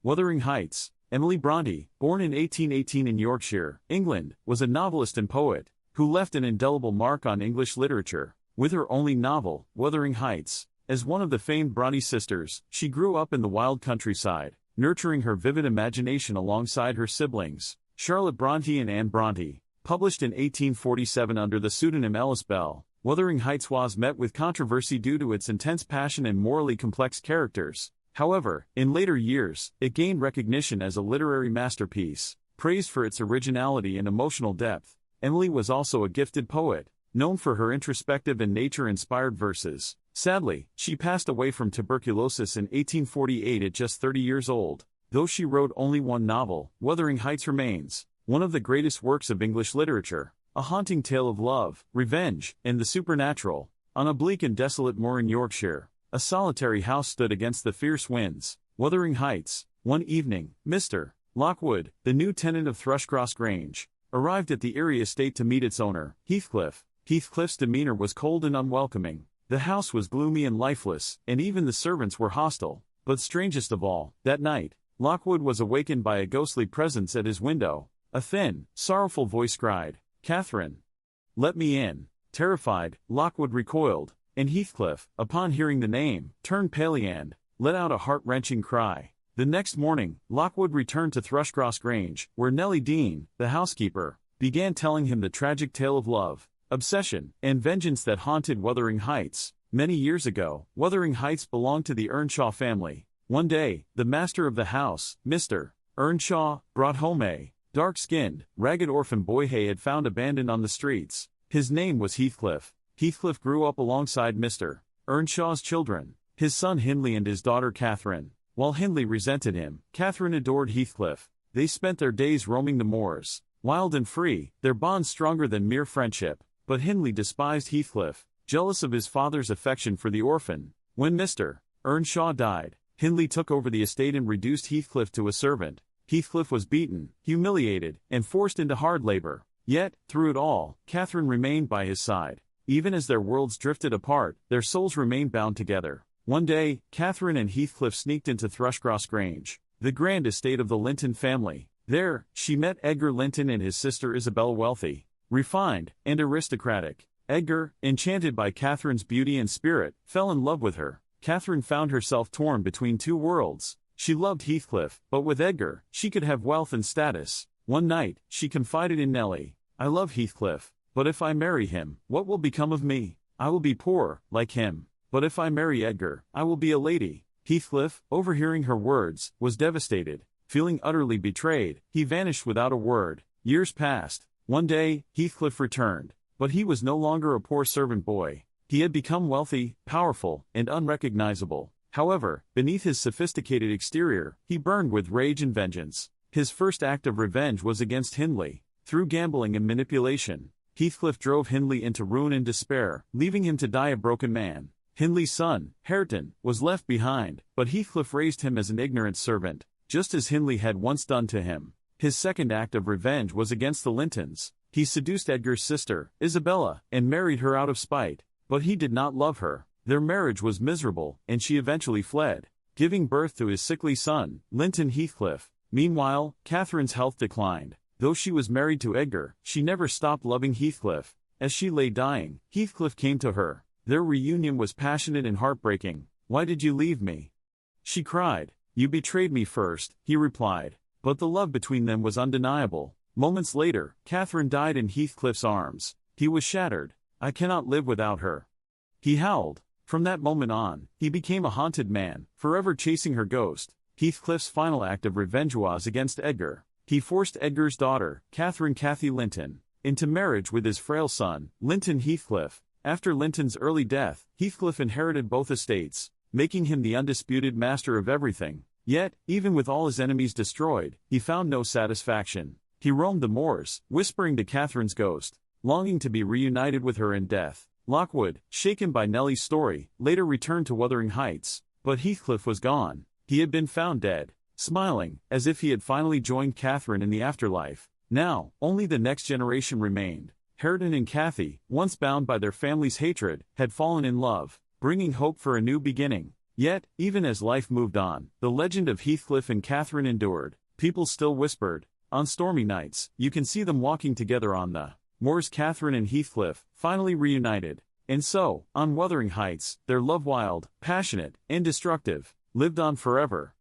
Wuthering Heights. Emily Brontë, born in 1818 in Yorkshire, England, was a novelist and poet, who left an indelible mark on English literature, with her only novel, Wuthering Heights. As one of the famed Brontë sisters, she grew up in the wild countryside, nurturing her vivid imagination alongside her siblings, Charlotte Brontë and Anne Brontë. Published in 1847 under the pseudonym Alice Bell, Wuthering Heights was met with controversy due to its intense passion and morally complex characters. However, in later years, it gained recognition as a literary masterpiece, praised for its originality and emotional depth. Emily was also a gifted poet, known for her introspective and nature-inspired verses. Sadly, she passed away from tuberculosis in 1848 at just 30 years old. Though she wrote only one novel, Wuthering Heights remains one of the greatest works of English literature, a haunting tale of love, revenge, and the supernatural. On a bleak and desolate moor in Yorkshire, a solitary house stood against the fierce winds. Wuthering Heights. One evening, Mr. Lockwood, the new tenant of Thrushcross Grange, arrived at the eerie estate to meet its owner, Heathcliff. Heathcliff's demeanor was cold and unwelcoming. The house was gloomy and lifeless, and even the servants were hostile. But strangest of all, that night, Lockwood was awakened by a ghostly presence at his window. A thin, sorrowful voice cried, "Catherine, let me in." Terrified, Lockwood recoiled, and Heathcliff, upon hearing the name, turned pale and let out a heart-wrenching cry. The next morning, Lockwood returned to Thrushcross Grange, where Nellie Dean, the housekeeper, began telling him the tragic tale of love, obsession, and vengeance that haunted Wuthering Heights. Many years ago, Wuthering Heights belonged to the Earnshaw family. One day, the master of the house, Mr. Earnshaw, brought home a dark-skinned, ragged orphan boy he had found abandoned on the streets. His name was Heathcliff. Heathcliff grew up alongside Mr. Earnshaw's children, his son Hindley and his daughter Catherine. While Hindley resented him, Catherine adored Heathcliff. They spent their days roaming the moors, wild and free, their bond stronger than mere friendship. But Hindley despised Heathcliff, jealous of his father's affection for the orphan. When Mr. Earnshaw died, Hindley took over the estate and reduced Heathcliff to a servant. Heathcliff was beaten, humiliated, and forced into hard labor. Yet, through it all, Catherine remained by his side. Even as their worlds drifted apart, their souls remained bound together. One day, Catherine and Heathcliff sneaked into Thrushcross Grange, the grand estate of the Linton family. There, she met Edgar Linton and his sister Isabella, wealthy, refined, and aristocratic. Edgar, enchanted by Catherine's beauty and spirit, fell in love with her. Catherine found herself torn between two worlds. She loved Heathcliff, but with Edgar, she could have wealth and status. One night, she confided in Nellie, "I love Heathcliff, but if I marry him, what will become of me? I will be poor, like him. But if I marry Edgar, I will be a lady." Heathcliff, overhearing her words, was devastated. Feeling utterly betrayed, he vanished without a word. Years passed. One day, Heathcliff returned, but he was no longer a poor servant boy. He had become wealthy, powerful, and unrecognizable. However, beneath his sophisticated exterior, he burned with rage and vengeance. His first act of revenge was against Hindley. Through gambling and manipulation, Heathcliff drove Hindley into ruin and despair, leaving him to die a broken man. Hindley's son, Hareton, was left behind, but Heathcliff raised him as an ignorant servant, just as Hindley had once done to him. His second act of revenge was against the Lintons. He seduced Edgar's sister, Isabella, and married her out of spite. But he did not love her. Their marriage was miserable, and she eventually fled, giving birth to his sickly son, Linton Heathcliff. Meanwhile, Catherine's health declined. Though she was married to Edgar, she never stopped loving Heathcliff. As she lay dying, Heathcliff came to her. Their reunion was passionate and heartbreaking. "Why did you leave me?" she cried. "You betrayed me first," he replied. But the love between them was undeniable. Moments later, Catherine died in Heathcliff's arms. He was shattered. "I cannot live without her," he howled. From that moment on, he became a haunted man, forever chasing her ghost. Heathcliff's final act of revenge was against Edgar. He forced Edgar's daughter, Cathy Linton, into marriage with his frail son, Linton Heathcliff. After Linton's early death, Heathcliff inherited both estates, making him the undisputed master of everything. Yet, even with all his enemies destroyed, he found no satisfaction. He roamed the moors, whispering to Catherine's ghost, longing to be reunited with her in death. Lockwood, shaken by Nellie's story, later returned to Wuthering Heights, but Heathcliff was gone. He had been found dead, smiling, as if he had finally joined Catherine in the afterlife. Now, only the next generation remained. Hareton and Cathy, once bound by their family's hatred, had fallen in love, bringing hope for a new beginning. Yet, even as life moved on, the legend of Heathcliff and Catherine endured. People still whispered, on stormy nights, you can see them walking together on the moors. Catherine and Heathcliff, finally reunited. And so, on Wuthering Heights, their love wild, passionate, and destructive, lived on forever.